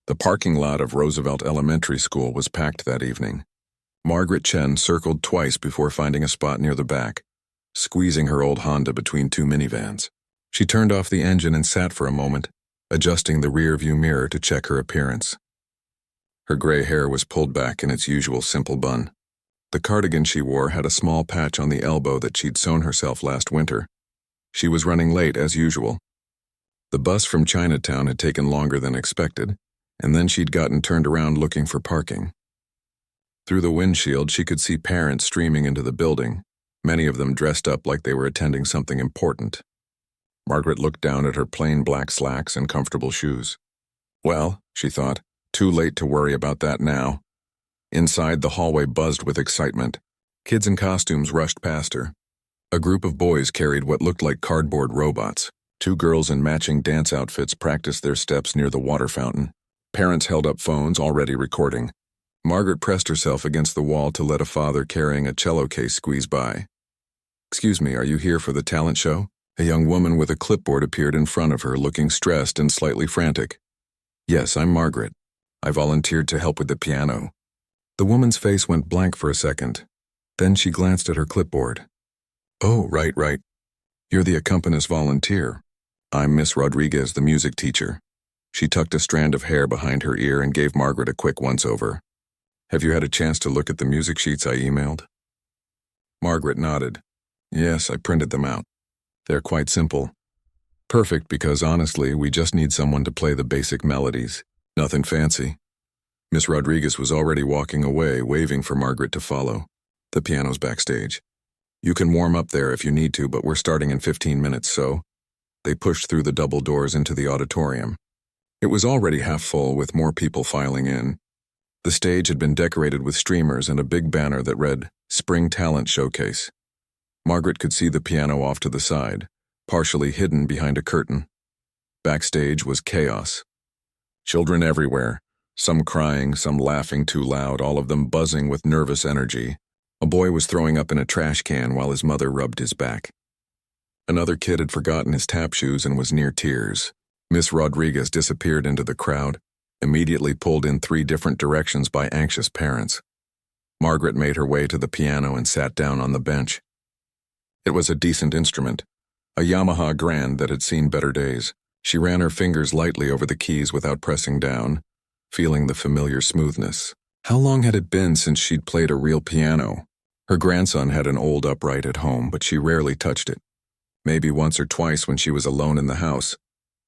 The parking lot of Roosevelt Elementary School was packed that evening. Margaret Chen circled twice before finding a spot near the back, squeezing her old Honda between two minivans. She turned off the engine and sat for a moment, adjusting the rear-view mirror to check her appearance. Her gray hair was pulled back in its usual simple bun. The cardigan she wore had a small patch on the elbow that she'd sewn herself last winter. She was running late as usual. The bus from Chinatown had taken longer than expected, and then she'd gotten turned around looking for parking. Through the windshield, she could see parents streaming into the building, many of them dressed up like they were attending something important. Margaret looked down at her plain black slacks and comfortable shoes. Well, she thought, too late to worry about that now. Inside, the hallway buzzed with excitement. Kids in costumes rushed past her. A group of boys carried what looked like cardboard robots. Two girls in matching dance outfits practiced their steps near the water fountain. Parents held up phones, already recording. Margaret pressed herself against the wall to let a father carrying a cello case squeeze by. "Excuse me, are you here for the talent show?" A young woman with a clipboard appeared in front of her, looking stressed and slightly frantic. "Yes, I'm Margaret. I volunteered to help with the piano." The woman's face went blank for a second. Then she glanced at her clipboard. "Oh, right. You're the accompanist volunteer. I'm Miss Rodriguez, the music teacher." She tucked a strand of hair behind her ear and gave Margaret a quick once-over. "Have you had a chance to look at the music sheets I emailed?" Margaret nodded. "Yes, I printed them out. They're quite simple. Perfect because, honestly, we just need someone to play the basic melodies. Nothing fancy." Miss Rodriguez was already walking away, waving for Margaret to follow. "The piano's backstage. You can warm up there if you need to, but we're starting in 15 minutes, so..." They pushed through the double doors into the auditorium. It was already half full, with more people filing in. The stage had been decorated with streamers and a big banner that read, "Spring Talent Showcase." Margaret could see the piano off to the side, partially hidden behind a curtain. Backstage was chaos. Children everywhere, some crying, some laughing too loud, all of them buzzing with nervous energy. A boy was throwing up in a trash can while his mother rubbed his back. Another kid had forgotten his tap shoes and was near tears. Miss Rodriguez disappeared into the crowd, immediately pulled in 3 different directions by anxious parents. Margaret made her way to the piano and sat down on the bench. It was a decent instrument, a Yamaha Grand that had seen better days. She ran her fingers lightly over the keys without pressing down, feeling the familiar smoothness. How long had it been since she'd played a real piano? Her grandson had an old upright at home, but she rarely touched it. Maybe once or twice when she was alone in the house.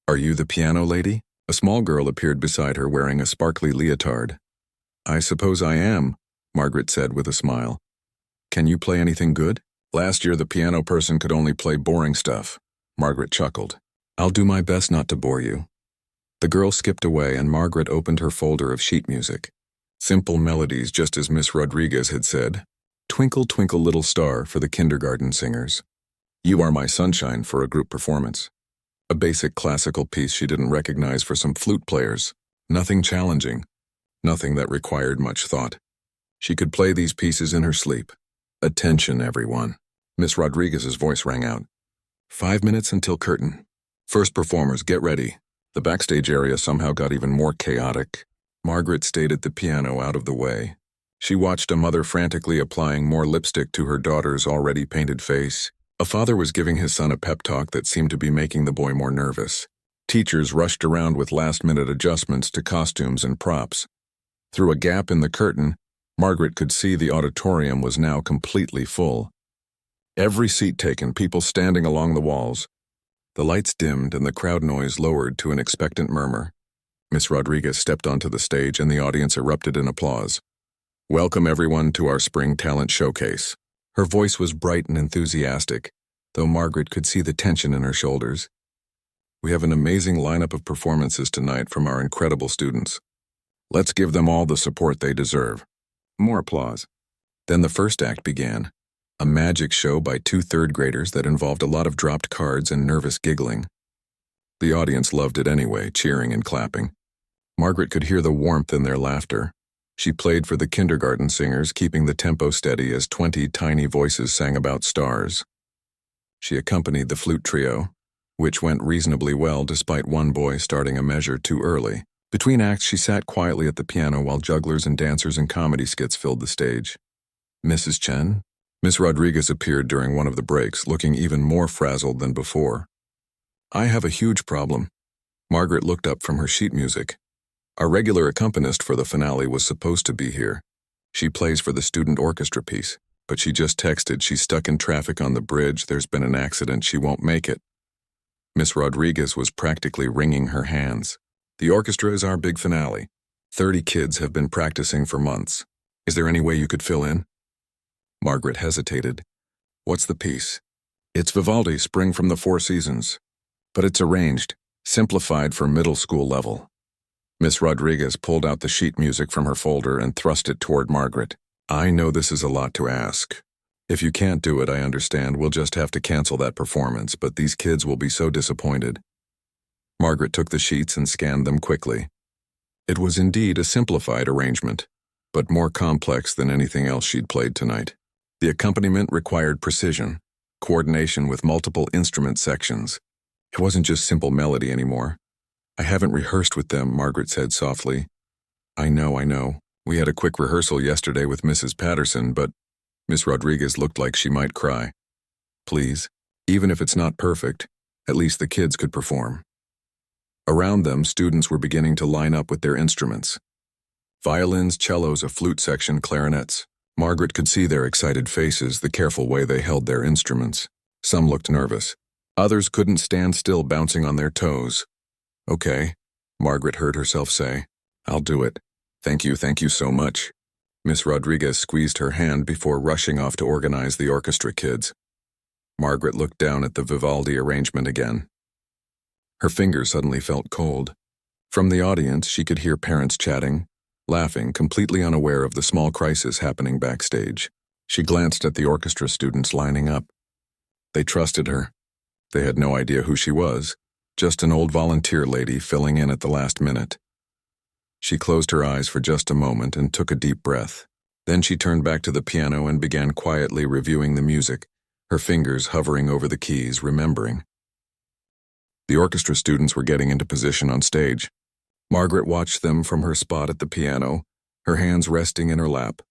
"Are you the piano lady?" A small girl appeared beside her wearing a sparkly leotard. "I suppose I am," Margaret said with a smile. "Can you play anything good?" "Last year the piano person could only play boring stuff," Margaret chuckled. "I'll do my best not to bore you." The girl skipped away and Margaret opened her folder of sheet music. Simple melodies, just as Miss Rodriguez had said. "Twinkle, Twinkle, Little Star" for the kindergarten singers. "You Are My Sunshine" for a group performance. A basic classical piece she didn't recognize for some flute players. Nothing challenging. Nothing that required much thought. She could play these pieces in her sleep. "Attention, everyone." Miss Rodriguez's voice rang out. 5 minutes until curtain. First performers, get ready." The backstage area somehow got even more chaotic. Margaret stayed at the piano out of the way. She watched a mother frantically applying more lipstick to her daughter's already painted face. A father was giving his son a pep talk that seemed to be making the boy more nervous. Teachers rushed around with last-minute adjustments to costumes and props. Through a gap in the curtain, Margaret could see the auditorium was now completely full. Every seat taken, people standing along the walls. The lights dimmed and the crowd noise lowered to an expectant murmur. Miss Rodriguez stepped onto the stage and the audience erupted in applause. "Welcome everyone to our Spring Talent Showcase." Her voice was bright and enthusiastic, though Margaret could see the tension in her shoulders. "We have an amazing lineup of performances tonight from our incredible students. Let's give them all the support they deserve." More applause. Then the first act began, a magic show by 2 third-graders that involved a lot of dropped cards and nervous giggling. The audience loved it anyway, cheering and clapping. Margaret could hear the warmth in their laughter. She played for the kindergarten singers, keeping the tempo steady as 20 tiny voices sang about stars. She accompanied the flute trio, which went reasonably well despite one boy starting a measure too early. Between acts, she sat quietly at the piano while jugglers and dancers and comedy skits filled the stage. Mrs. Chen? Miss Rodriguez appeared during one of the breaks, looking even more frazzled than before. I have a huge problem. Margaret looked up from her sheet music. Our regular accompanist for the finale was supposed to be here. She plays for the student orchestra piece, but she just texted she's stuck in traffic on the bridge, there's been an accident, she won't make it. Miss Rodriguez was practically wringing her hands. The orchestra is our big finale. 30 kids have been practicing for months. Is there any way you could fill in? Margaret hesitated. What's the piece? It's Vivaldi's Spring from the Four Seasons. But it's arranged, simplified for middle school level. Miss Rodriguez pulled out the sheet music from her folder and thrust it toward Margaret. I know this is a lot to ask. If you can't do it, I understand. We'll just have to cancel that performance, but these kids will be so disappointed. Margaret took the sheets and scanned them quickly. It was indeed a simplified arrangement, but more complex than anything else she'd played tonight. The accompaniment required precision, coordination with multiple instrument sections. It wasn't just simple melody anymore. I haven't rehearsed with them, Margaret said softly. I know. We had a quick rehearsal yesterday with Mrs. Patterson, but Miss Rodriguez looked like she might cry. Please, even if it's not perfect, at least the kids could perform. Around them, students were beginning to line up with their instruments. Violins, cellos, a flute section, clarinets. Margaret could see their excited faces, the careful way they held their instruments. Some looked nervous. Others couldn't stand still, bouncing on their toes. Okay, Margaret heard herself say. I'll do it. Thank you so much. Miss Rodriguez squeezed her hand before rushing off to organize the orchestra kids. Margaret looked down at the Vivaldi arrangement again. Her fingers suddenly felt cold. From the audience, she could hear parents chatting, laughing, completely unaware of the small crisis happening backstage. She glanced at the orchestra students lining up. They trusted her. They had no idea who she was, just an old volunteer lady filling in at the last minute. She closed her eyes for just a moment and took a deep breath. Then she turned back to the piano and began quietly reviewing the music, her fingers hovering over the keys, remembering. The orchestra students were getting into position on stage. Margaret watched them from her spot at the piano, her hands resting in her lap.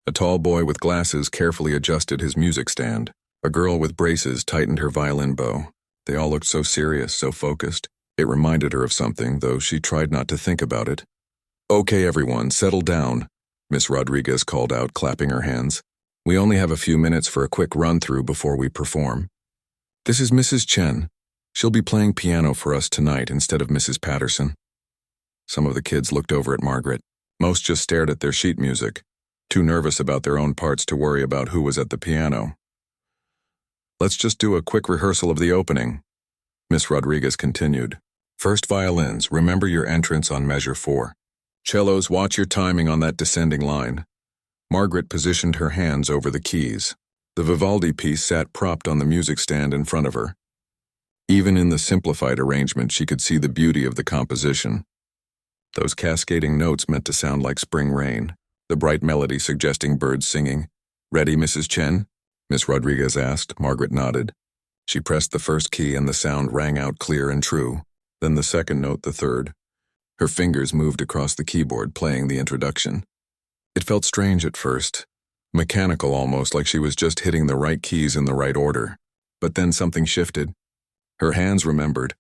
A tall boy with glasses carefully adjusted his music stand. A girl with braces tightened her violin bow. They all looked so serious, so focused. It reminded her of something, though she tried not to think about it. Okay, everyone, settle down, Miss Rodriguez called out, clapping her hands. We only have a few minutes for a quick run-through before we perform. This is Mrs. Chen. She'll be playing piano for us tonight instead of Mrs. Patterson. Some of the kids looked over at Margaret. Most just stared at their sheet music, too nervous about their own parts to worry about who was at the piano. Let's just do a quick rehearsal of the opening, Miss Rodriguez continued. First violins, remember your entrance on measure 4. Cellos, watch your timing on that descending line. Margaret positioned her hands over the keys. The Vivaldi piece sat propped on the music stand in front of her. Even in the simplified arrangement, she could see the beauty of the composition. Those cascading notes meant to sound like spring rain, the bright melody suggesting birds singing. Ready, Mrs. Chen? Miss Rodriguez asked. Margaret nodded. She pressed the first key and the sound rang out clear and true, then the second note, the third. Her fingers moved across the keyboard, playing the introduction. It felt strange at first, mechanical almost, like she was just hitting the right keys in the right order. But then something shifted. Her hands remembered.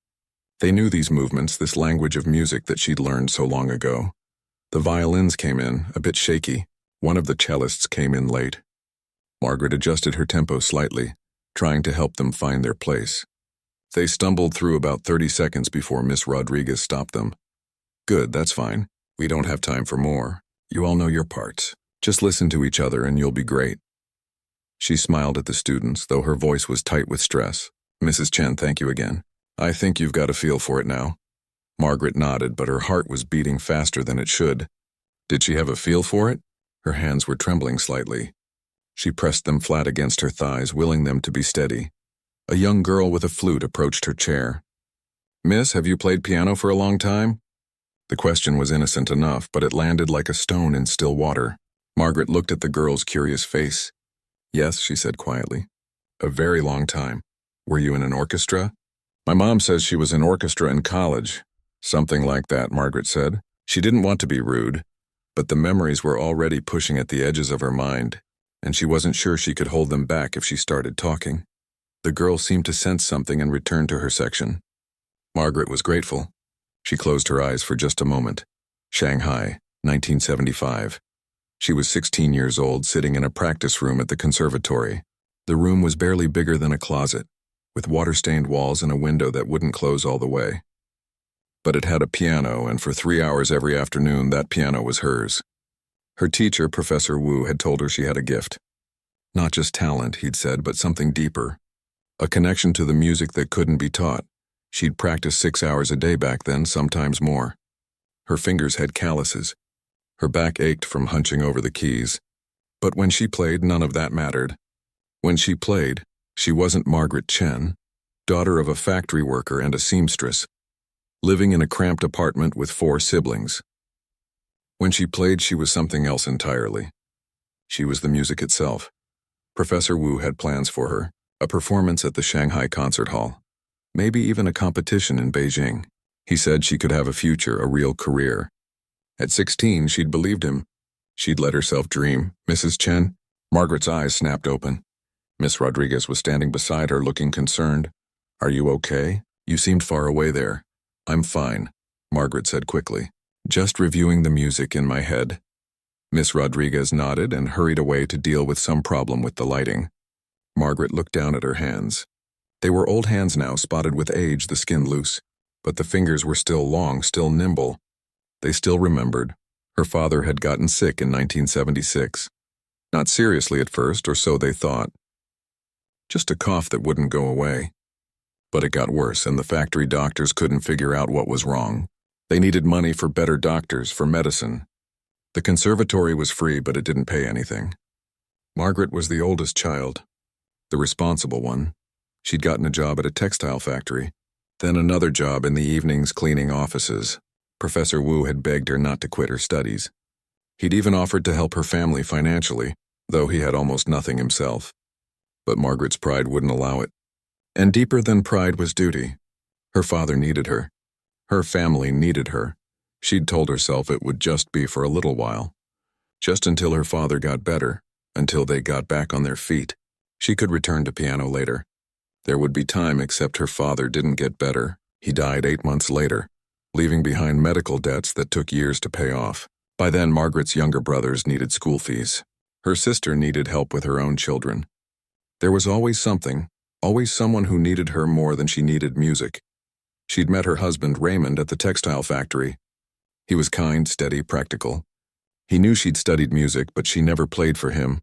They knew these movements, this language of music that she'd learned so long ago. The violins came in, a bit shaky. One of the cellists came in late. Margaret adjusted her tempo slightly, trying to help them find their place. They stumbled through about 30 seconds before Miss Rodriguez stopped them. Good, that's fine. We don't have time for more. You all know your parts. Just listen to each other and you'll be great. She smiled at the students, though her voice was tight with stress. Mrs. Chen, thank you again. I think you've got a feel for it now. Margaret nodded, but her heart was beating faster than it should. Did she have a feel for it? Her hands were trembling slightly. She pressed them flat against her thighs, willing them to be steady. A young girl with a flute approached her chair. Miss, have you played piano for a long time? The question was innocent enough, but it landed like a stone in still water. Margaret looked at the girl's curious face. Yes, she said quietly. A very long time. Were you in an orchestra? My mom says she was in orchestra in college. Something like that, Margaret said. She didn't want to be rude, but the memories were already pushing at the edges of her mind, and she wasn't sure she could hold them back if she started talking. The girl seemed to sense something and returned to her section. Margaret was grateful. She closed her eyes for just a moment. Shanghai, 1975. She was 16 years old, sitting in a practice room at the conservatory. The room was barely bigger than a closet, with water-stained walls and a window that wouldn't close all the way. But it had a piano, and for 3 hours every afternoon, that piano was hers. Her teacher, Professor Wu, had told her she had a gift. Not just talent, he'd said, but something deeper. A connection to the music that couldn't be taught. She'd practice 6 hours a day back then, sometimes more. Her fingers had calluses. Her back ached from hunching over the keys. But when she played, none of that mattered. When she played, she wasn't Margaret Chen, daughter of a factory worker and a seamstress, living in a cramped apartment with 4 siblings. When she played, she was something else entirely. She was the music itself. Professor Wu had plans for her, a performance at the Shanghai Concert Hall, maybe even a competition in Beijing. He said she could have a future, a real career. At 16, she'd believed him. She'd let herself dream. Mrs. Chen? Margaret's eyes snapped open. Miss Rodriguez was standing beside her, looking concerned. Are you okay? You seemed far away there. I'm fine, Margaret said quickly. Just reviewing the music in my head. Miss Rodriguez nodded and hurried away to deal with some problem with the lighting. Margaret looked down at her hands. They were old hands now, spotted with age, the skin loose. But the fingers were still long, still nimble. They still remembered. Her father had gotten sick in 1976. Not seriously at first, or so they thought. Just a cough that wouldn't go away. But it got worse, and the factory doctors couldn't figure out what was wrong. They needed money for better doctors, for medicine. The conservatory was free, but it didn't pay anything. Margaret was the oldest child, the responsible one. She'd gotten a job at a textile factory, then another job in the evenings cleaning offices. Professor Wu had begged her not to quit her studies. He'd even offered to help her family financially, though he had almost nothing himself. But Margaret's pride wouldn't allow it. And deeper than pride was duty. Her father needed her. Her family needed her. She'd told herself it would just be for a little while. Just until her father got better, until they got back on their feet. She could return to piano later. There would be time, except her father didn't get better. He died 8 months later, leaving behind medical debts that took years to pay off. By then, Margaret's younger brothers needed school fees. Her sister needed help with her own children. There was always something, always someone who needed her more than she needed music. She'd met her husband, Raymond, at the textile factory. He was kind, steady, practical. He knew she'd studied music, but she never played for him.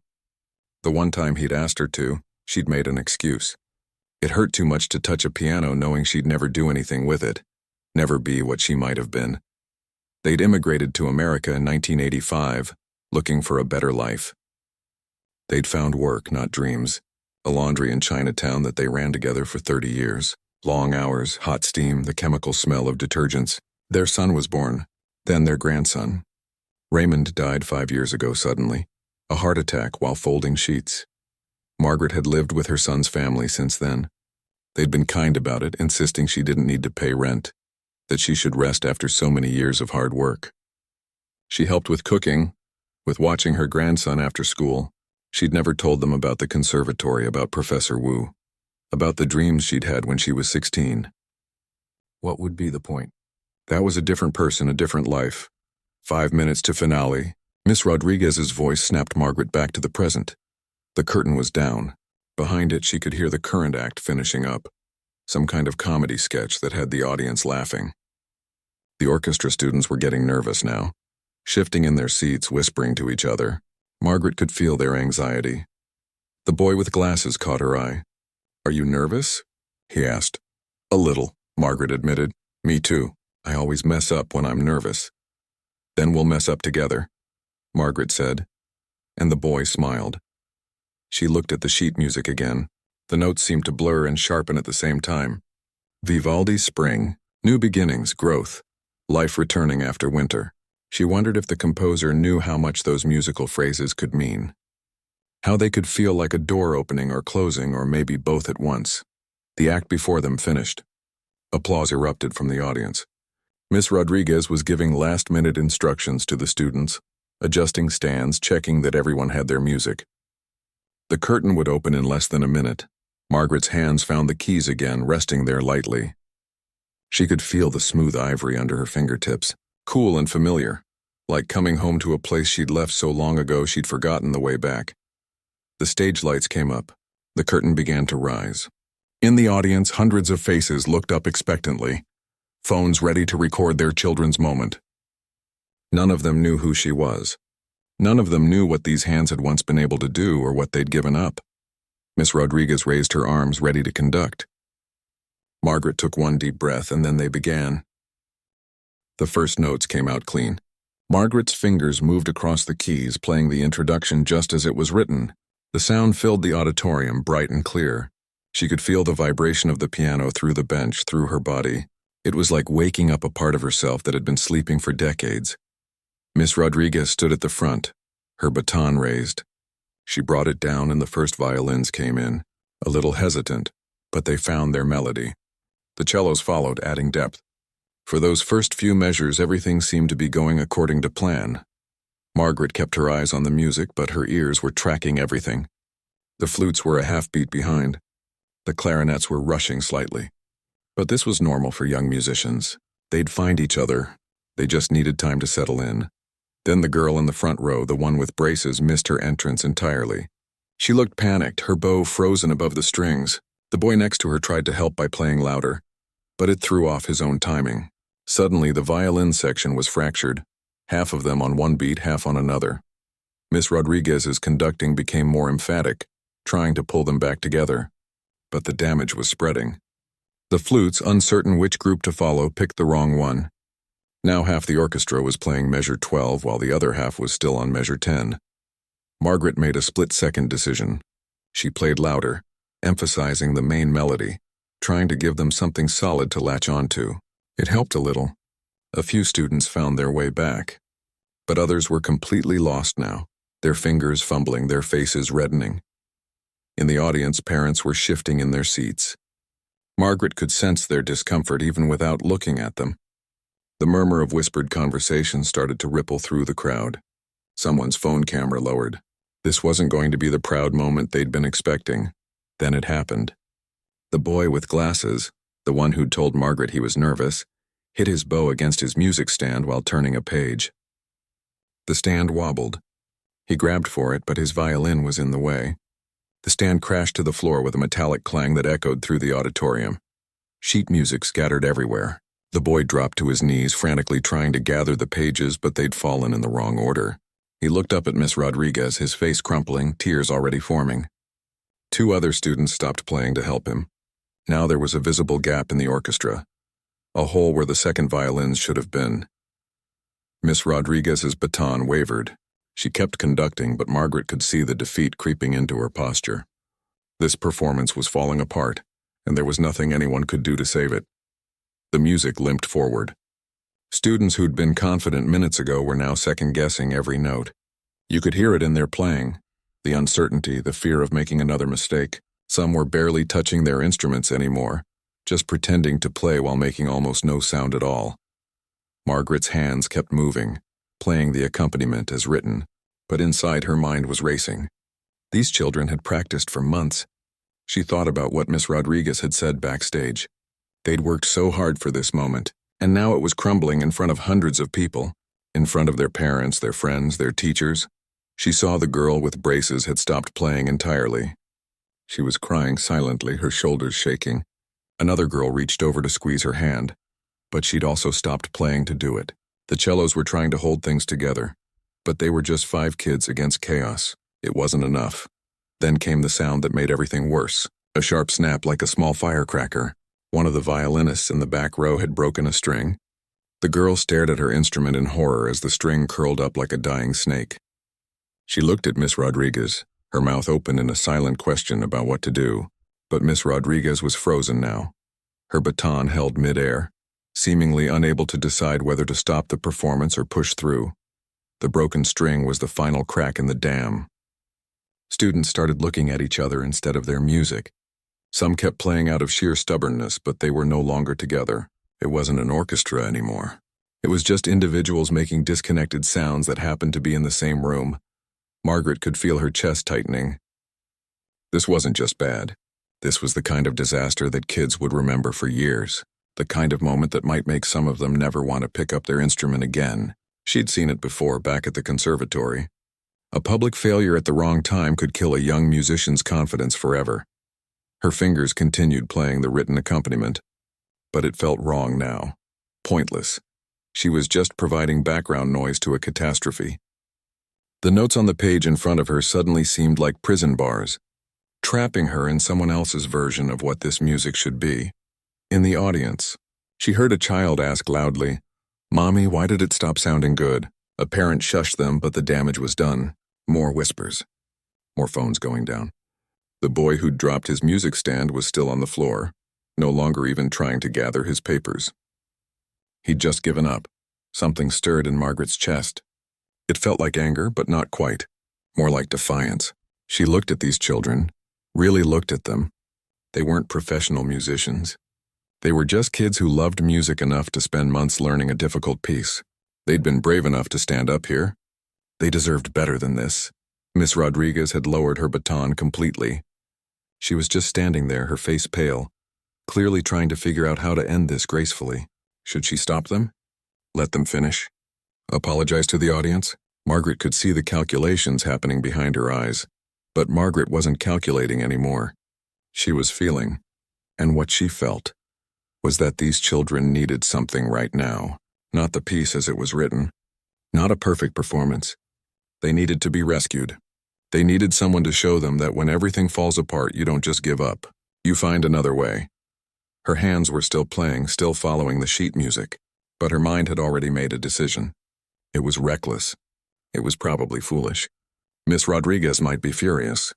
The one time he'd asked her to, she'd made an excuse. It hurt too much to touch a piano knowing she'd never do anything with it, never be what she might have been. They'd immigrated to America in 1985, looking for a better life. They'd found work, not dreams. A laundry in Chinatown that they ran together for 30 years. Long hours, hot steam, the chemical smell of detergents. Their son was born, then their grandson. Raymond died 5 years ago suddenly, a heart attack while folding sheets. Margaret had lived with her son's family since then. They'd been kind about it, insisting she didn't need to pay rent, that she should rest after so many years of hard work. She helped with cooking, with watching her grandson after school. She'd never told them about the conservatory, about Professor Wu, about the dreams she'd had when she was 16. What would be the point? That was a different person, a different life. 5 minutes to finale. Miss Rodriguez's voice snapped Margaret back to the present. The curtain was down. Behind it, she could hear the current act finishing up. Some kind of comedy sketch that had the audience laughing. The orchestra students were getting nervous now, shifting in their seats, whispering to each other. Margaret could feel their anxiety. The boy with glasses caught her eye. Are you nervous? He asked. A little, Margaret admitted. Me too. I always mess up when I'm nervous. Then we'll mess up together, Margaret said, and the boy smiled. She looked at the sheet music again. The notes seemed to blur and sharpen at the same time. Vivaldi's Spring, new beginnings, growth, life returning after winter. She wondered if the composer knew how much those musical phrases could mean. How they could feel like a door opening or closing, or maybe both at once. The act before them finished. Applause erupted from the audience. Miss Rodriguez was giving last-minute instructions to the students, adjusting stands, checking that everyone had their music. The curtain would open in less than a minute. Margaret's hands found the keys again, resting there lightly. She could feel the smooth ivory under her fingertips, cool and familiar, like coming home to a place she'd left so long ago she'd forgotten the way back. The stage lights came up. The curtain began to rise. In the audience, hundreds of faces looked up expectantly, phones ready to record their children's moment. None of them knew who she was. None of them knew what these hands had once been able to do or what they'd given up. Miss Rodriguez raised her arms, ready to conduct. Margaret took one deep breath, and then they began. The first notes came out clean. Margaret's fingers moved across the keys, playing the introduction just as it was written. The sound filled the auditorium, bright and clear. She could feel the vibration of the piano through the bench, through her body. It was like waking up a part of herself that had been sleeping for decades. Miss Rodriguez stood at the front, her baton raised. She brought it down and the first violins came in, a little hesitant, but they found their melody. The cellos followed, adding depth. For those first few measures, everything seemed to be going according to plan. Margaret kept her eyes on the music, but her ears were tracking everything. The flutes were a half-beat behind. The clarinets were rushing slightly. But this was normal for young musicians. They'd find each other. They just needed time to settle in. Then the girl in the front row, the one with braces, missed her entrance entirely. She looked panicked, her bow frozen above the strings. The boy next to her tried to help by playing louder, but it threw off his own timing. Suddenly, the violin section was fractured, half of them on one beat, half on another. Miss Rodriguez's conducting became more emphatic, trying to pull them back together. But the damage was spreading. The flutes, uncertain which group to follow, picked the wrong one. Now half the orchestra was playing measure 12 while the other half was still on measure 10. Margaret made a split-second decision. She played louder, emphasizing the main melody, trying to give them something solid to latch onto. It helped a little. A few students found their way back, but others were completely lost now, their fingers fumbling, their faces reddening. In the audience, parents were shifting in their seats. Margaret could sense their discomfort even without looking at them. The murmur of whispered conversation started to ripple through the crowd. Someone's phone camera lowered. This wasn't going to be the proud moment they'd been expecting. Then it happened. The boy with glasses, the one who'd told Margaret he was nervous, hit his bow against his music stand while turning a page. The stand wobbled. He grabbed for it, but his violin was in the way. The stand crashed to the floor with a metallic clang that echoed through the auditorium. Sheet music scattered everywhere. The boy dropped to his knees, frantically trying to gather the pages, but they'd fallen in the wrong order. He looked up at Miss Rodriguez, his face crumpling, tears already forming. Two other students stopped playing to help him. Now there was a visible gap in the orchestra, a hole where the second violins should have been. Miss Rodriguez's baton wavered. She kept conducting, but Margaret could see the defeat creeping into her posture. This performance was falling apart, and there was nothing anyone could do to save it. The music limped forward. Students who'd been confident minutes ago were now second-guessing every note. You could hear it in their playing, the uncertainty, the fear of making another mistake. Some were barely touching their instruments anymore, just pretending to play while making almost no sound at all. Margaret's hands kept moving, playing the accompaniment as written, but inside her mind was racing. These children had practiced for months. She thought about what Miss Rodriguez had said backstage. They'd worked so hard for this moment, and now it was crumbling in front of hundreds of people, in front of their parents, their friends, their teachers. She saw the girl with braces had stopped playing entirely. She was crying silently, her shoulders shaking. Another girl reached over to squeeze her hand, but she'd also stopped playing to do it. The cellos were trying to hold things together, but they were just 5 kids against chaos. It wasn't enough. Then came the sound that made everything worse, a sharp snap like a small firecracker. One of the violinists in the back row had broken a string. The girl stared at her instrument in horror as the string curled up like a dying snake. She looked at Miss Rodriguez, her mouth open in a silent question about what to do, but Miss Rodriguez was frozen now. Her baton held mid-air, seemingly unable to decide whether to stop the performance or push through. The broken string was the final crack in the dam. Students started looking at each other instead of their music. Some kept playing out of sheer stubbornness, but they were no longer together. It wasn't an orchestra anymore. It was just individuals making disconnected sounds that happened to be in the same room. Margaret could feel her chest tightening. This wasn't just bad. This was the kind of disaster that kids would remember for years. The kind of moment that might make some of them never want to pick up their instrument again. She'd seen it before back at the conservatory. A public failure at the wrong time could kill a young musician's confidence forever. Her fingers continued playing the written accompaniment. But it felt wrong now. Pointless. She was just providing background noise to a catastrophe. The notes on the page in front of her suddenly seemed like prison bars, trapping her in someone else's version of what this music should be. In the audience, she heard a child ask loudly, "Mommy, why did it stop sounding good?" A parent shushed them, but the damage was done. More whispers. More phones going down. The boy who'd dropped his music stand was still on the floor, no longer even trying to gather his papers. He'd just given up. Something stirred in Margaret's chest. It felt like anger, but not quite. More like defiance. She looked at these children, really looked at them. They weren't professional musicians. They were just kids who loved music enough to spend months learning a difficult piece. They'd been brave enough to stand up here. They deserved better than this. Miss Rodriguez had lowered her baton completely. She was just standing there, her face pale, clearly trying to figure out how to end this gracefully. Should she stop them? Let them finish? Apologize to the audience? Margaret could see the calculations happening behind her eyes. But Margaret wasn't calculating anymore. She was feeling. And what she felt was that these children needed something right now. Not the piece as it was written. Not a perfect performance. They needed to be rescued. They needed someone to show them that when everything falls apart, you don't just give up. You find another way. Her hands were still playing, still following the sheet music, but her mind had already made a decision. It was reckless. It was probably foolish. Miss Rodriguez might be furious.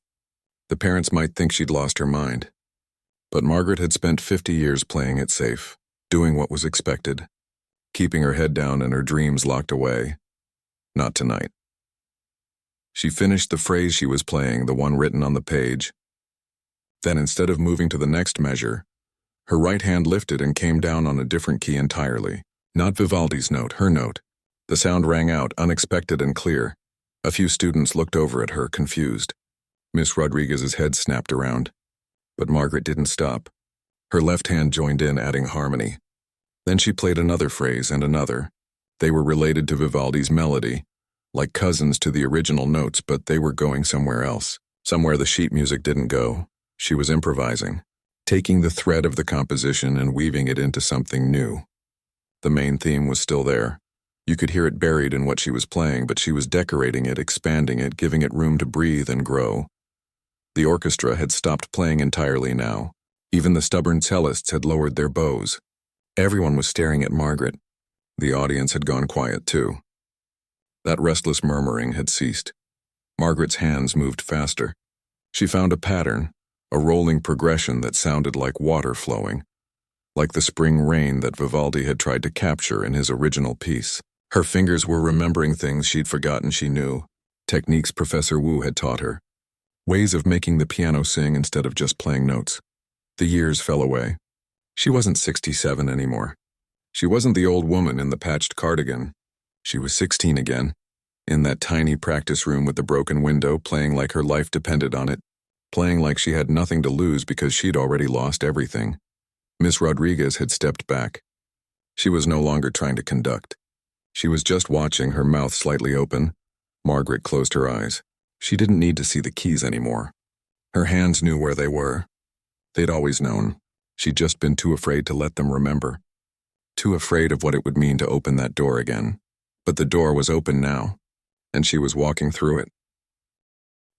The parents might think she'd lost her mind. But Margaret had spent 50 years playing it safe, doing what was expected, keeping her head down and her dreams locked away. Not tonight. She finished the phrase she was playing, the one written on the page. Then instead of moving to the next measure, her right hand lifted and came down on a different key entirely. Not Vivaldi's note, her note. The sound rang out, unexpected and clear. A few students looked over at her, confused. Miss Rodriguez's head snapped around. But Margaret didn't stop. Her left hand joined in, adding harmony. Then she played another phrase and another. They were related to Vivaldi's melody, like cousins to the original notes, but they were going somewhere else. Somewhere the sheet music didn't go. She was improvising, taking the thread of the composition and weaving it into something new. The main theme was still there. You could hear it buried in what she was playing, but she was decorating it, expanding it, giving it room to breathe and grow. The orchestra had stopped playing entirely now. Even the stubborn cellists had lowered their bows. Everyone was staring at Margaret. The audience had gone quiet too. That restless murmuring had ceased. Margaret's hands moved faster. She found a pattern, a rolling progression that sounded like water flowing, like the spring rain that Vivaldi had tried to capture in his original piece. Her fingers were remembering things she'd forgotten she knew, techniques Professor Wu had taught her, ways of making the piano sing instead of just playing notes. The years fell away. She wasn't 67 anymore. She wasn't the old woman in the patched cardigan. She was 16 again, in that tiny practice room with the broken window, playing like her life depended on it, playing like she had nothing to lose because she'd already lost everything. Miss Rodriguez had stepped back. She was no longer trying to conduct. She was just watching, her mouth slightly open. Margaret closed her eyes. She didn't need to see the keys anymore. Her hands knew where they were. They'd always known. She'd just been too afraid to let them remember. Too afraid of what it would mean to open that door again. But the door was open now, and she was walking through it.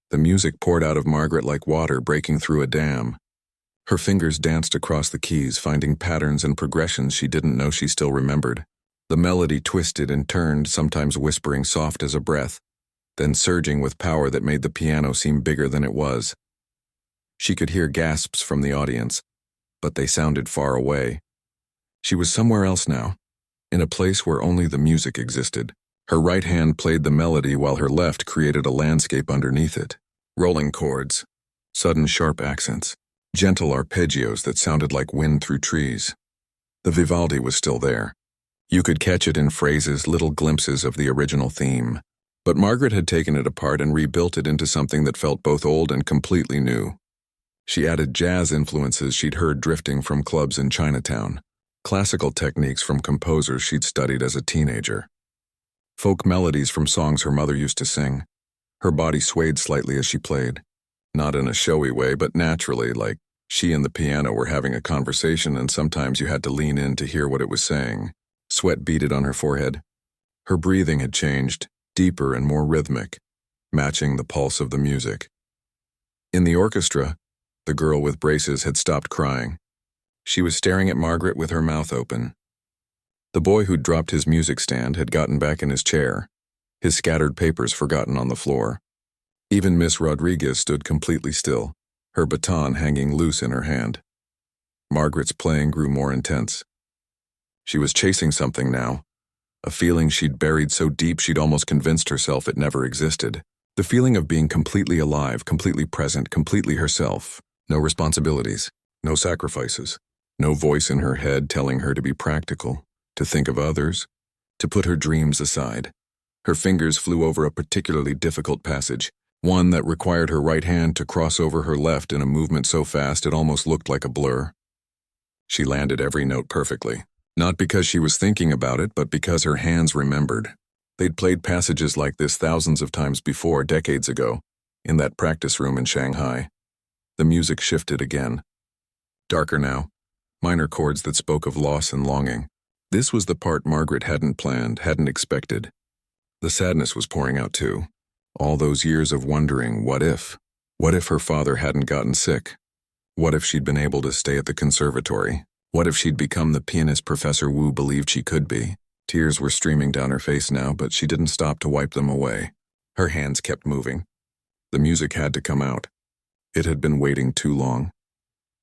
The music poured out of Margaret like water breaking through a dam. Her fingers danced across the keys, finding patterns and progressions she didn't know she still remembered. The melody twisted and turned, sometimes whispering soft as a breath, then surging with power that made the piano seem bigger than it was. She could hear gasps from the audience, but they sounded far away. She was somewhere else now, in a place where only the music existed. Her right hand played the melody while her left created a landscape underneath it. Rolling chords, sudden sharp accents, gentle arpeggios that sounded like wind through trees. The Vivaldi was still there. You could catch it in phrases, little glimpses of the original theme. But Margaret had taken it apart and rebuilt it into something that felt both old and completely new. She added jazz influences she'd heard drifting from clubs in Chinatown, classical techniques from composers she'd studied as a teenager, folk melodies from songs her mother used to sing. Her body swayed slightly as she played, not in a showy way, but naturally, like she and the piano were having a conversation, and sometimes you had to lean in to hear what it was saying. Sweat beaded on her forehead. Her breathing had changed, deeper and more rhythmic, matching the pulse of the music. In the orchestra, the girl with braces had stopped crying. She was staring at Margaret with her mouth open. The boy who'd dropped his music stand had gotten back in his chair, his scattered papers forgotten on the floor. Even Miss Rodriguez stood completely still, her baton hanging loose in her hand. Margaret's playing grew more intense. She was chasing something now, a feeling she'd buried so deep she'd almost convinced herself it never existed. The feeling of being completely alive, completely present, completely herself. No responsibilities, no sacrifices, no voice in her head telling her to be practical, to think of others, to put her dreams aside. Her fingers flew over a particularly difficult passage, one that required her right hand to cross over her left in a movement so fast it almost looked like a blur. She landed every note perfectly, not because she was thinking about it, but because her hands remembered. They'd played passages like this thousands of times before, decades ago, in that practice room in Shanghai. The music shifted again. Darker now, minor chords that spoke of loss and longing. This was the part Margaret hadn't planned, hadn't expected. The sadness was pouring out too. All those years of wondering, what if? What if her father hadn't gotten sick? What if she'd been able to stay at the conservatory? What if she'd become the pianist Professor Wu believed she could be? Tears were streaming down her face now, but she didn't stop to wipe them away. Her hands kept moving. The music had to come out. It had been waiting too long.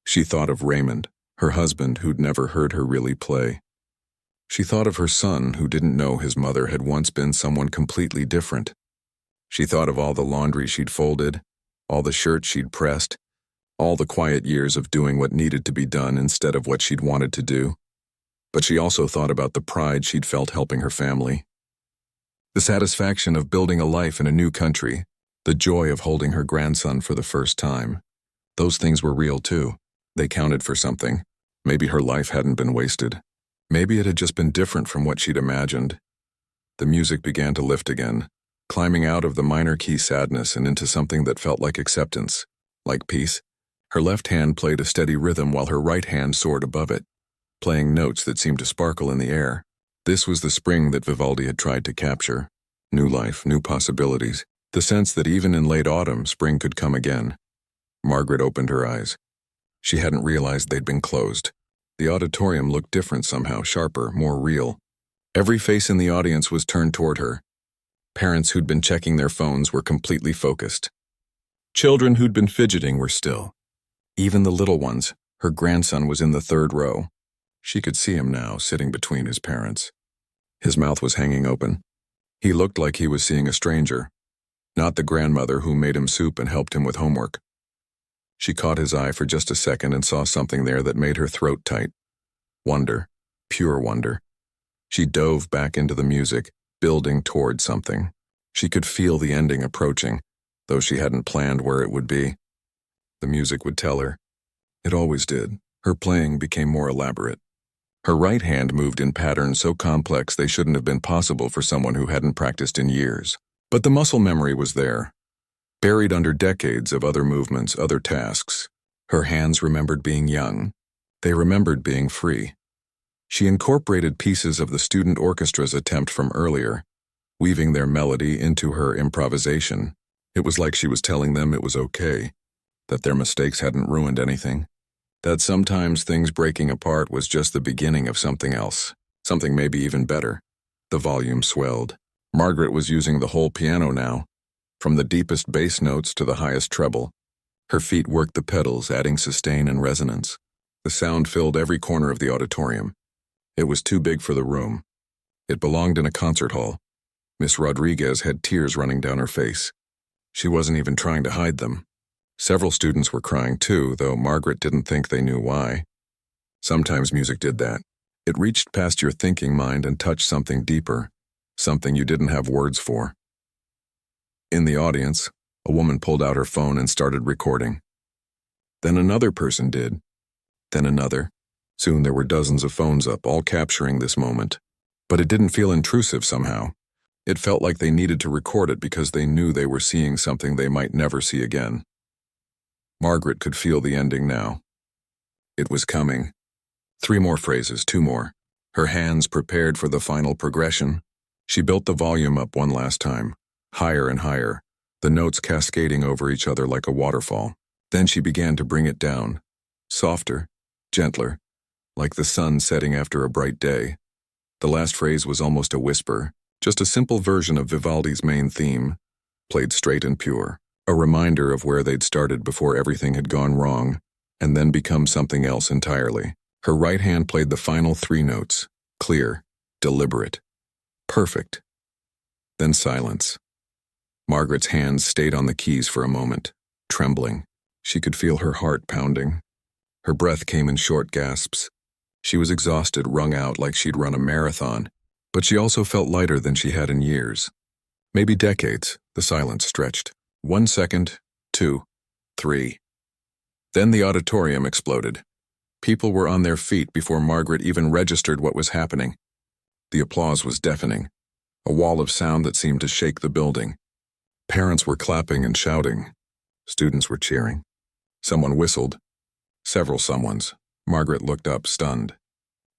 She thought of Raymond, her husband who'd never heard her really play. She thought of her son who didn't know his mother had once been someone completely different. She thought of all the laundry she'd folded, all the shirts she'd pressed, all the quiet years of doing what needed to be done instead of what she'd wanted to do. But she also thought about the pride she'd felt helping her family, the satisfaction of building a life in a new country, the joy of holding her grandson for the first time. Those things were real too. They counted for something. Maybe her life hadn't been wasted. Maybe it had just been different from what she'd imagined. The music began to lift again, climbing out of the minor key sadness and into something that felt like acceptance, like peace. Her left hand played a steady rhythm while her right hand soared above it, playing notes that seemed to sparkle in the air. This was the spring that Vivaldi had tried to capture. New life, new possibilities. The sense that even in late autumn, spring could come again. Margaret opened her eyes. She hadn't realized they'd been closed. The auditorium looked different somehow, sharper, more real. Every face in the audience was turned toward her. Parents who'd been checking their phones were completely focused. Children who'd been fidgeting were still. Even the little ones, her grandson was in the third row. She could see him now, sitting between his parents. His mouth was hanging open. He looked like he was seeing a stranger, not the grandmother who made him soup and helped him with homework. She caught his eye for just a second and saw something there that made her throat tight. Wonder, pure wonder. She dove back into the music, building toward something. She could feel the ending approaching, though she hadn't planned where it would be. The music would tell her. It always did. Her playing became more elaborate. Her right hand moved in patterns so complex they shouldn't have been possible for someone who hadn't practiced in years. But the muscle memory was there, buried under decades of other movements, other tasks. Her hands remembered being young. They remembered being free. She incorporated pieces of the student orchestra's attempt from earlier, weaving their melody into her improvisation. It was like she was telling them it was okay, that their mistakes hadn't ruined anything, that sometimes things breaking apart was just the beginning of something else, something maybe even better. The volume swelled. Margaret was using the whole piano now, from the deepest bass notes to the highest treble. Her feet worked the pedals, adding sustain and resonance. The sound filled every corner of the auditorium. It was too big for the room. It belonged in a concert hall. Miss Rodriguez had tears running down her face. She wasn't even trying to hide them. Several students were crying too, though Margaret didn't think they knew why. Sometimes music did that. It reached past your thinking mind and touched something deeper, something you didn't have words for. In the audience, a woman pulled out her phone and started recording. Then another person did. Then another. Soon there were dozens of phones up, all capturing this moment. But it didn't feel intrusive somehow. It felt like they needed to record it because they knew they were seeing something they might never see again. Margaret could feel the ending now. It was coming. 3 more phrases, 2 more. Her hands prepared for the final progression. She built the volume up one last time, higher and higher, the notes cascading over each other like a waterfall. Then she began to bring it down, softer, gentler, like the sun setting after a bright day. The last phrase was almost a whisper, just a simple version of Vivaldi's main theme, played straight and pure, a reminder of where they'd started before everything had gone wrong, and then become something else entirely. Her right hand played the final 3 notes, clear, deliberate, perfect. Then silence. Margaret's hands stayed on the keys for a moment, trembling. She could feel her heart pounding. Her breath came in short gasps. She was exhausted, wrung out like she'd run a marathon, but she also felt lighter than she had in years. Maybe decades. The silence stretched. 1 second, 2, 3. Then the auditorium exploded. People were on their feet before Margaret even registered what was happening. The applause was deafening, a wall of sound that seemed to shake the building. Parents were clapping and shouting. Students were cheering. Someone whistled. Several someones. Margaret looked up, stunned.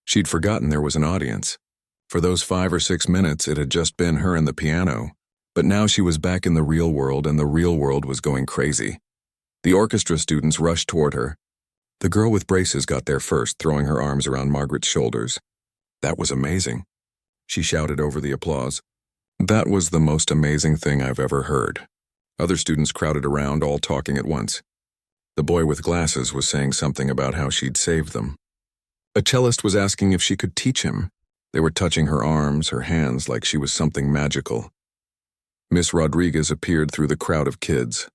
She'd forgotten there was an audience. For those 5 or 6 minutes, it had just been her and the piano. But now she was back in the real world, and the real world was going crazy. The orchestra students rushed toward her. The girl with braces got there first, throwing her arms around Margaret's shoulders. "That was amazing," she shouted over the applause. "That was the most amazing thing I've ever heard." Other students crowded around, all talking at once. The boy with glasses was saying something about how she'd saved them. A cellist was asking if she could teach him. They were touching her arms, her hands, like she was something magical. Miss Rodriguez appeared through the crowd of kids.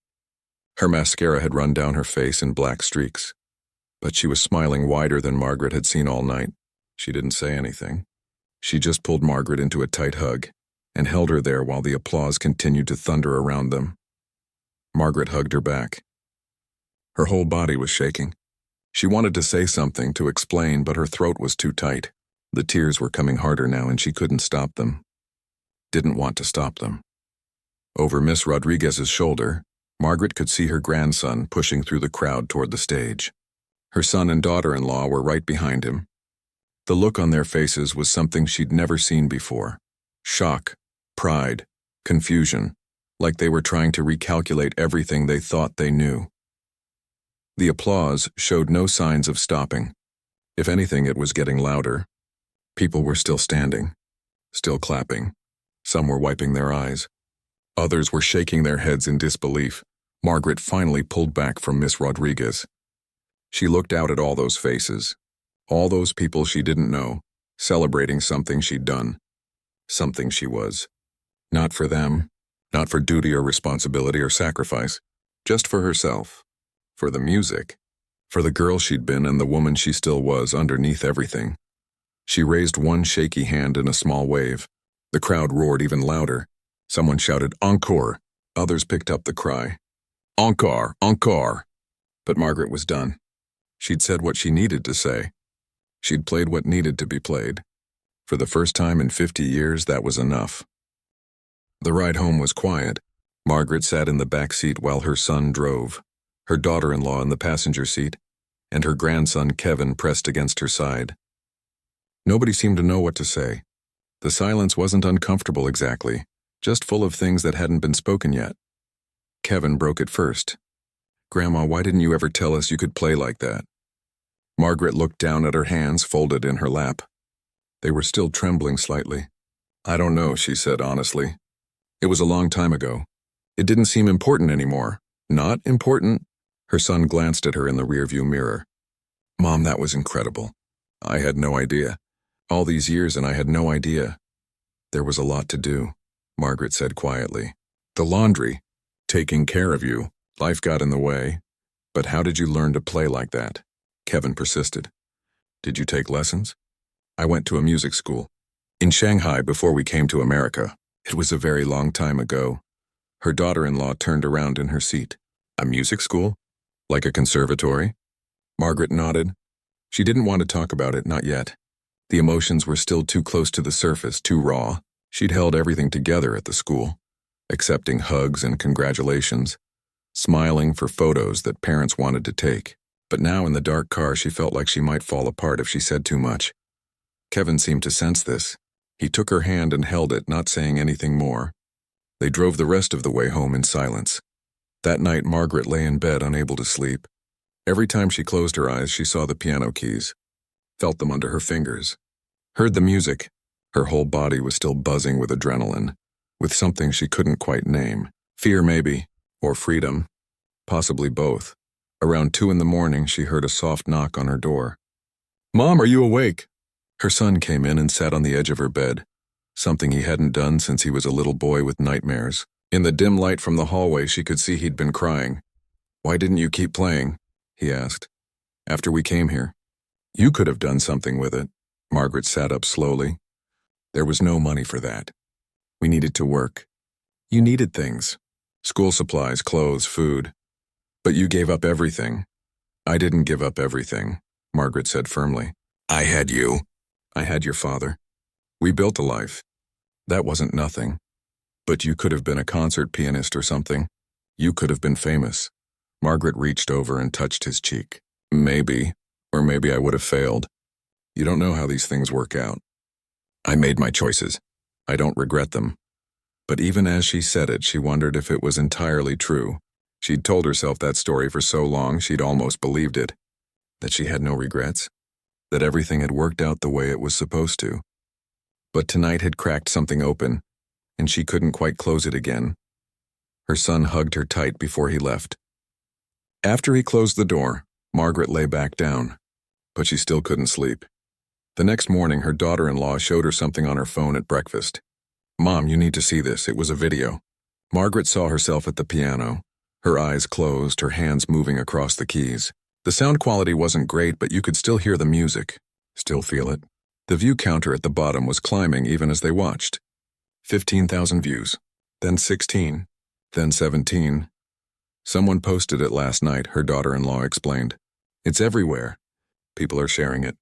Her mascara had run down her face in black streaks, but she was smiling wider than Margaret had seen all night. She didn't say anything. She just pulled Margaret into a tight hug and held her there while the applause continued to thunder around them. Margaret hugged her back. Her whole body was shaking. She wanted to say something, to explain, but her throat was too tight. The tears were coming harder now, and she couldn't stop them. Didn't want to stop them. Over Miss Rodriguez's shoulder, Margaret could see her grandson pushing through the crowd toward the stage. Her son and daughter-in-law were right behind him. The look on their faces was something she'd never seen before. Shock, pride, confusion, like they were trying to recalculate everything they thought they knew. The applause showed no signs of stopping. If anything, it was getting louder. People were still standing, still clapping. Some were wiping their eyes. Others were shaking their heads in disbelief. Margaret finally pulled back from Miss Rodriguez. She looked out at all those faces, all those people she didn't know, celebrating something she'd done, something she was. Not for them, not for duty or responsibility or sacrifice, just for herself, for the music, for the girl she'd been and the woman she still was underneath everything. She raised one shaky hand in a small wave. The crowd roared even louder. Someone shouted, "Encore!" Others picked up the cry, "Encore! Encore!" But Margaret was done. She'd said what she needed to say. She'd played what needed to be played. For the first time in 50 years, that was enough. The ride home was quiet. Margaret sat in the back seat while her son drove, her daughter-in-law in the passenger seat, and her grandson Kevin pressed against her side. Nobody seemed to know what to say. The silence wasn't uncomfortable exactly, just full of things that hadn't been spoken yet. Kevin broke it first. "Grandma, why didn't you ever tell us you could play like that?" Margaret looked down at her hands folded in her lap. They were still trembling slightly. "I don't know," she said honestly. "It was a long time ago. It didn't seem important anymore." "Not important?" Her son glanced at her in the rearview mirror. "Mom, that was incredible. I had no idea. All these years and I had no idea." "There was a lot to do," Margaret said quietly. "The laundry, taking care of you, life got in the way. But how did you learn to play like that?" Kevin persisted. "Did you take lessons?" I went to a music school. In Shanghai before we came to America. It was a very long time ago. Her daughter-in-law turned around in her seat. A music school? Like a conservatory? Margaret nodded. She didn't want to talk about it, not yet. The emotions were still too close to the surface, too raw. She'd held everything together at the school, accepting hugs and congratulations, smiling for photos that parents wanted to take. But now in the dark car, she felt like she might fall apart if she said too much. Kevin seemed to sense this. He took her hand and held it, not saying anything more. They drove the rest of the way home in silence. That night, Margaret lay in bed, unable to sleep. Every time she closed her eyes, she saw the piano keys, felt them under her fingers, heard the music. Her whole body was still buzzing with adrenaline, with something she couldn't quite name. Fear, maybe, or freedom, possibly both. Around 2 a.m, she heard a soft knock on her door. "Mom, are you awake?" Her son came in and sat on the edge of her bed, something he hadn't done since he was a little boy with nightmares. In the dim light from the hallway, she could see he'd been crying. "Why didn't you keep playing?" he asked. "After we came here." "You could have done something with it." Margaret sat up slowly. "There was no money for that. We needed to work. You needed things. School supplies, clothes, food. But you gave up everything." "I didn't give up everything," Margaret said firmly. "I had you. I had your father. We built a life. That wasn't nothing. But you could have been a concert pianist or something. You could have been famous." Margaret reached over and touched his cheek. "Maybe, or maybe I would have failed. You don't know how these things work out. I made my choices. I don't regret them." But even as she said it, she wondered if it was entirely true. She'd told herself that story for so long she'd almost believed it. That she had no regrets. That everything had worked out the way it was supposed to. But tonight had cracked something open, and she couldn't quite close it again. Her son hugged her tight before he left. After he closed the door, Margaret lay back down, but she still couldn't sleep. The next morning, her daughter-in-law showed her something on her phone at breakfast. "Mom, you need to see this. It was a video." Margaret saw herself at the piano, her eyes closed, her hands moving across the keys. The sound quality wasn't great, but you could still hear the music, still feel it. The view counter at the bottom was climbing even as they watched. 15,000 views, then 16, then 17. "Someone posted it last night," her daughter-in-law explained. "It's everywhere. People are sharing it."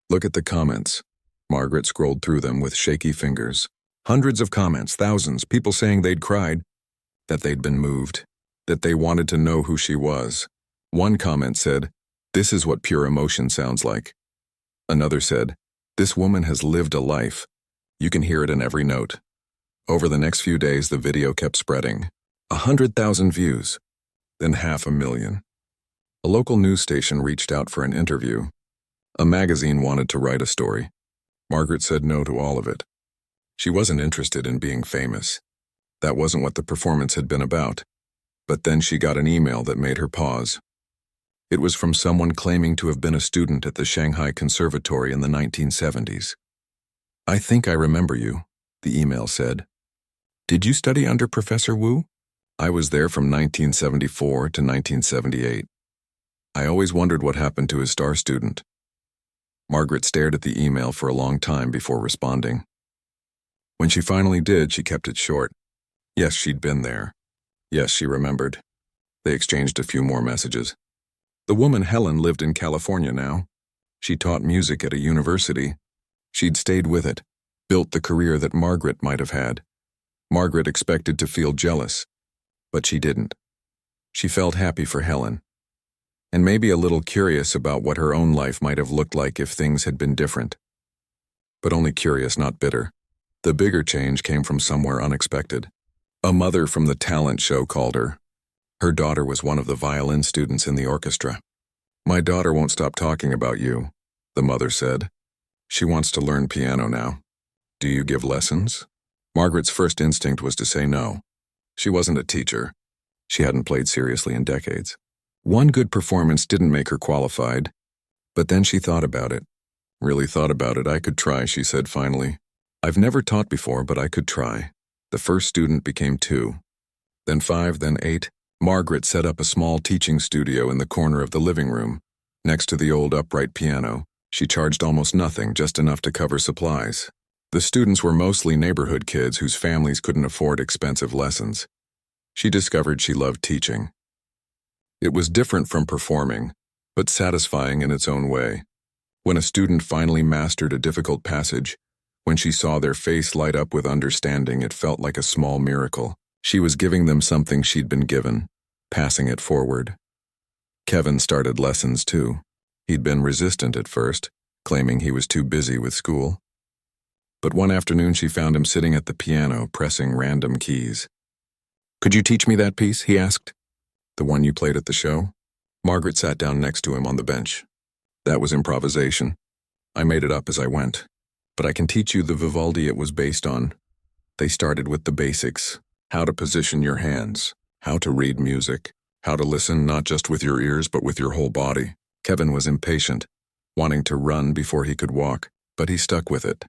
"Look at the comments." Margaret scrolled through them with shaky fingers. Hundreds of comments, thousands, people saying they'd cried, that they'd been moved, that they wanted to know who she was. One comment said, "This is what pure emotion sounds like." Another said, "This woman has lived a life. You can hear it in every note." Over the next few days, the video kept spreading. 100,000 views, then 500,000. A local news station reached out for an interview. A magazine wanted to write a story. Margaret said no to all of it. She wasn't interested in being famous. That wasn't what the performance had been about. But then she got an email that made her pause. It was from someone claiming to have been a student at the Shanghai Conservatory in the 1970s. "I think I remember you," the email said. "Did you study under Professor Wu?" "I was there from 1974 to 1978. I always wondered what happened to his star student." Margaret stared at the email for a long time before responding. When she finally did, she kept it short. Yes, she'd been there. Yes, she remembered. They exchanged a few more messages. The woman Helen lived in California now. She taught music at a university. She'd stayed with it, built the career that Margaret might have had. Margaret expected to feel jealous, but she didn't. She felt happy for Helen, and maybe a little curious about what her own life might have looked like if things had been different. But only curious, not bitter. The bigger change came from somewhere unexpected. A mother from the talent show called her. Her daughter was one of the violin students in the orchestra. "My daughter won't stop talking about you," the mother said. "She wants to learn piano now. Do you give lessons?" Margaret's first instinct was to say no. She wasn't a teacher. She hadn't played seriously in decades. One good performance didn't make her qualified. But then she thought about it. "Really thought about it. I could try," she said finally. "I've never taught before, but I could try." The first student became 2, then 5, then 8. Margaret set up a small teaching studio in the corner of the living room, next to the old upright piano. She charged almost nothing, just enough to cover supplies. The students were mostly neighborhood kids whose families couldn't afford expensive lessons. She discovered she loved teaching. It was different from performing, but satisfying in its own way. When a student finally mastered a difficult passage, when she saw their face light up with understanding, it felt like a small miracle. She was giving them something she'd been given, passing it forward. Kevin started lessons too. He'd been resistant at first, claiming he was too busy with school. But one afternoon she found him sitting at the piano, pressing random keys. "Could you teach me that piece?" he asked. "The one you played at the show?" Margaret sat down next to him on the bench. "That was improvisation. I made it up as I went. But I can teach you the Vivaldi it was based on. They started with the basics: how to position your hands, how to read music, how to listen not just with your ears but with your whole body." Kevin was impatient, wanting to run before he could walk, but he stuck with it.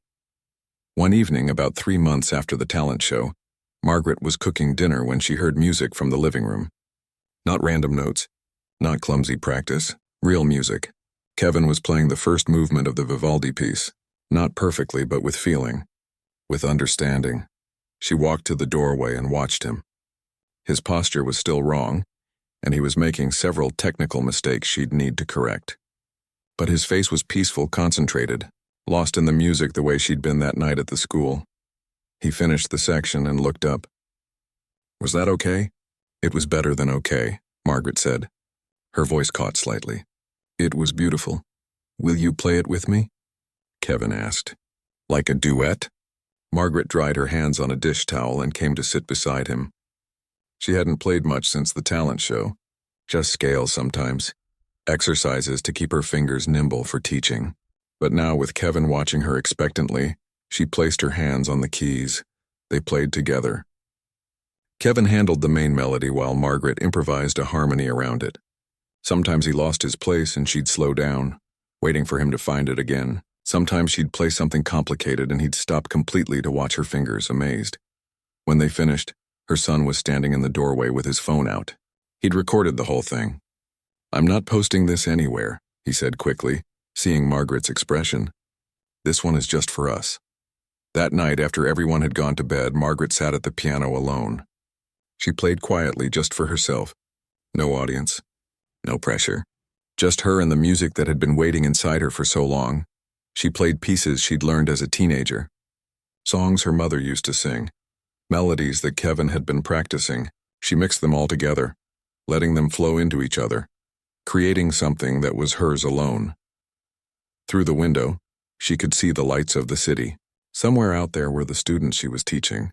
One evening, about 3 months after the talent show, Margaret was cooking dinner when she heard music from the living room. Not random notes, not clumsy practice, real music. Kevin was playing the first movement of the Vivaldi piece, not perfectly but with feeling, with understanding. She walked to the doorway and watched him. His posture was still wrong, and he was making several technical mistakes she'd need to correct. But his face was peaceful, concentrated, lost in the music the way she'd been that night at the school. He finished the section and looked up. "Was that okay?" "It was better than okay," Margaret said. Her voice caught slightly. "It was beautiful. Will you play it with me?" Kevin asked. "Like a duet?" Margaret dried her hands on a dish towel and came to sit beside him. She hadn't played much since the talent show, just scales sometimes, exercises to keep her fingers nimble for teaching. But now, with Kevin watching her expectantly, she placed her hands on the keys. They played together. Kevin handled the main melody while Margaret improvised a harmony around it. Sometimes he lost his place and she'd slow down, waiting for him to find it again. Sometimes she'd play something complicated and he'd stop completely to watch her fingers, amazed. When they finished, her son was standing in the doorway with his phone out. He'd recorded the whole thing. "I'm not posting this anywhere," he said quickly, seeing Margaret's expression. "This one is just for us." That night, after everyone had gone to bed, Margaret sat at the piano alone. She played quietly, just for herself. No audience, no pressure. Just her and the music that had been waiting inside her for so long. She played pieces she'd learned as a teenager. Songs her mother used to sing. Melodies that Kevin had been practicing. She mixed them all together, letting them flow into each other, creating something that was hers alone. Through the window, she could see the lights of the city. Somewhere out there were the students she was teaching.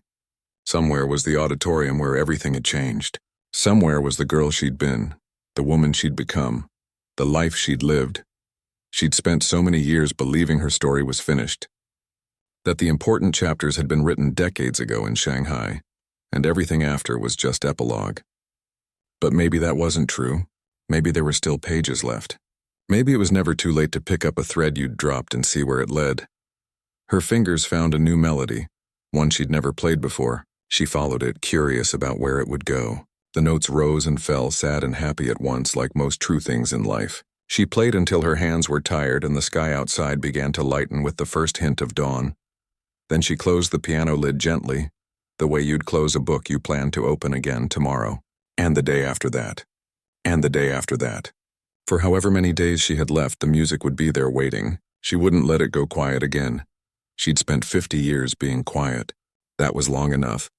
Somewhere was the auditorium where everything had changed. Somewhere was the girl she'd been, the woman she'd become, the life she'd lived. She'd spent so many years believing her story was finished, that the important chapters had been written decades ago in Shanghai, and everything after was just epilogue. But maybe that wasn't true. Maybe there were still pages left. Maybe it was never too late to pick up a thread you'd dropped and see where it led. Her fingers found a new melody, one she'd never played before. She followed it, curious about where it would go. The notes rose and fell, sad and happy at once, like most true things in life. She played until her hands were tired and the sky outside began to lighten with the first hint of dawn. Then she closed the piano lid gently, the way you'd close a book you plan to open again tomorrow. And the day after that. And the day after that. For however many days she had left, the music would be there waiting. She wouldn't let it go quiet again. She'd spent 50 years being quiet. That was long enough.